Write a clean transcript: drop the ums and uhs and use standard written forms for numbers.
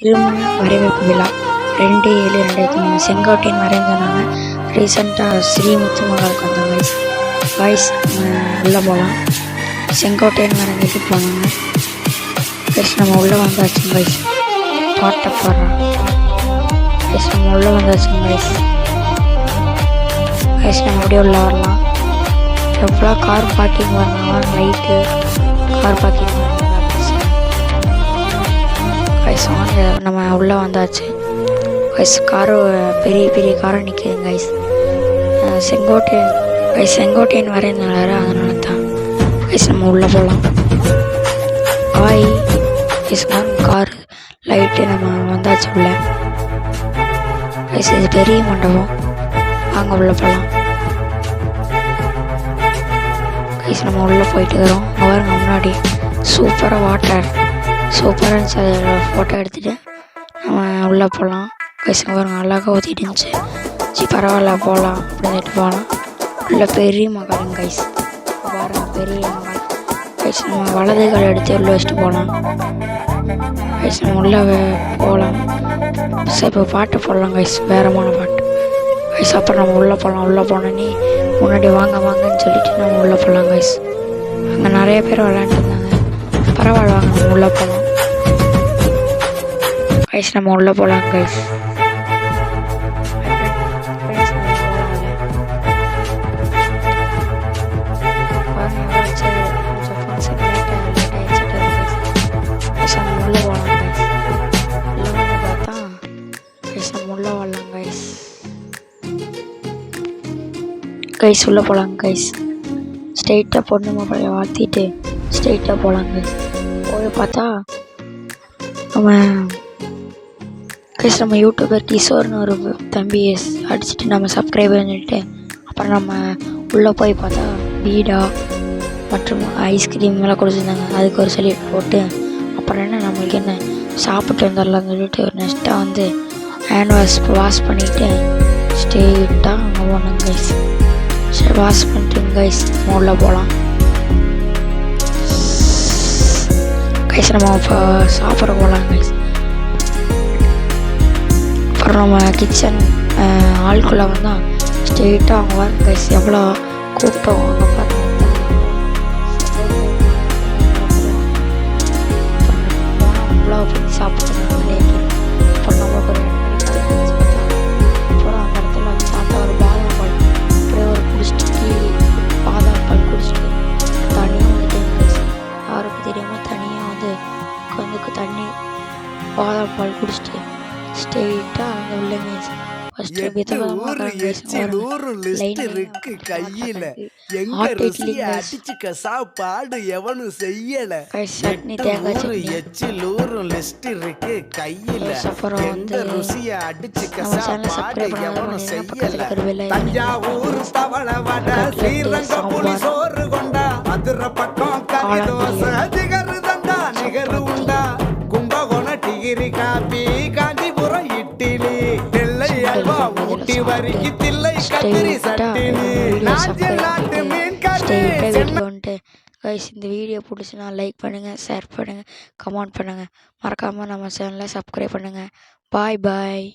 இருமன வரவேற்பு விழா 2/7/2003 செங்கோட்டையன் வரேன்னு சொன்னாங்க. ரீசெண்டாக ஸ்ரீமுத்து மகாலுக்கு வந்தாங்க கைஸ். வாய்ஸ் உள்ளே போகலாம். செங்கோட்டையன் வரவேற்று போனாங்க கைஸ். நம்ம உள்ளே வந்தாச்சுங்க கைஸ். பாட்டை பாடுறோம் கைஸ். நம்ம உள்ளே வந்தாச்சுங்க கைஸ். கைஸ் நம்ம அப்படியே உள்ளே வரலாம். எவ்வளோ கார் பார்க்கிங் வரணும், லைட்டு கார் பார்க்கிங் வரணும் கைஸ். வாங்க நம்ம உள்ளே வந்தாச்சு கைஸ். காரு பெரிய பெரிய காரை நிற்கிது கைஸ். செங்கோட்டையன் கைஸ், செங்கோட்டையன் வரைந்தாரு, அதனால தான் கைஸ் நம்ம உள்ளே போகலாம். ஹாய் கைஸ், கார் லைட்டு நம்ம வந்தாச்சு உள்ள கைஸ். இது பெரிய மண்டபம், வாங்க உள்ளே போகலாம் கைஸ். நம்ம உள்ளே போயிட்டு வரோம். பாருங்க முன்னாடி சூப்பராக வாட்டர் சூப்பராக இருந்துச்சு. அதில் ஃபோட்டோ எடுத்துகிட்டு நம்ம உள்ளே போகலாம் கைஸ். பாருங்க அழகாக ஊற்றிட்டு இருந்துச்சு. சரி பரவாயில்ல போகலாம் அப்படின்ட்டு போகலாம். உள்ள பெரிய மகாலுங்க கைஸ். பாருங்க பெரிய மகால் கைஸ். நம்ம வலது கால் எடுத்து உள்ளே வச்சுட்டு போகலாம் கைஸ். நம்ம உள்ளே போகலாம். சரி இப்போ பாட்டு போடலாம் கைஸ், வேறமான பாட்டு கைஸ். அப்புறம் நம்ம உள்ளே போகலாம். உள்ளே போனோன்னே முன்னாடி வாங்க வாங்கன்னு சொல்லிட்டு நம்ம உள்ளே போகலாம் கைஸ். அங்கே நிறைய பேர் விளையாண்டுட்டு இருந்தாங்க. பரவாயில்ல வாங்க நம்ம உள்ளே போகலாம் கைஸ். நம்ம உள்ளே போகலாம் கைஸ். கைஸ் உள்ளே போகலாம் கைஸ். ஸ்ட்ரெயிட்டாக பொண்ணு மொபைலை வாழ்த்திட்டு ஸ்ட்ரெயிட்டாக போகலாம் கைஸ். போய் பார்த்தா நம்ம கைஸ் நம்ம யூடியூபர் கிஷோர்னு ஒரு தம்பி அடிச்சுட்டு நம்ம சப்ஸ்கிரைபர் சொல்லிட்டு அப்புறம் நம்ம உள்ளே போய் பார்த்தா பீடா மற்றும் ஐஸ்கிரீம் எல்லாம் கொடுத்துருந்தாங்க. அதுக்கு ஒரு சொல்லி போட்டு அப்புறம் என்ன நம்மளுக்கு என்ன சாப்பிட்டு வந்துடலாம்னு சொல்லிட்டு ஒரு நெக்ஸ்ட்டாக வந்து ஹேண்ட் வாஷ் பண்ணிவிட்டு ஸ்ட்ரெயிட்டாக அங்கே போனோம் கைஸ். சரி வாஷ் பண்ணிட்டு கைஸ் உள்ளே போகலாம் கைஸ். நம்ம இப்போ சாப்பிட போகலாம் கைஸ். அப்புறம் நம்ம கிச்சன் ஆளுக்குள்ளே வந்தால் ஸ்ட்ரெயிட்டாக அவங்க வர கைஸ். எவ்வளோ கூட்டம் அங்கே பாருங்க. அவ்வளோ பண்ணி சாப்பிட்டு அப்புறம் நம்மளுக்கு ஒரு அப்புறம் அந்த இடத்துல சாப்பிட்டா ஒரு பாதாம் பால் அப்படியே ஒரு குடிச்சிட்டு பாதாம் பால் குடிச்சிட்டு தனியாக வந்துட்டு யாருக்கு தெரியாமல் தனியாக வந்து தண்ணி பாதாம் பால் குடிச்சிட்டு ஸ்ட்ரெயிட்டாக அவங்க உள்ளங்க சாப்பாடு எவனும் செய்யல. சட்னி தேங்காய் அப்புறம் வந்து சாப்பாடு எவனும் செய்யல. தஞ்சாவூர் தவள வடை ஸ்ரீரங்கபுரி சோறு கொண்டா மதுரை பக்கம் கறி தோசை திகரு தண்டா நிகரு உண்டா கும்பகோணம் டிகிரி காப்பி காஞ்சிபுரம் இட்லி நெல்லை அல்வா ஊட்டி வரிக்கு தில்லை கத்திரி சட்டினி நாஞ்சில் நாட்டு மீன் கறி. கைஸ் இந்த வீடியோ பிடிச்சுன்னா லைக் பண்ணுங்கள், ஷேர் பண்ணுங்கள், கமெண்ட் பண்ணுங்கள். மறக்காமல் நம்ம சேனலை சப்ஸ்கிரைப் பண்ணுங்கள். பாய் பாய்.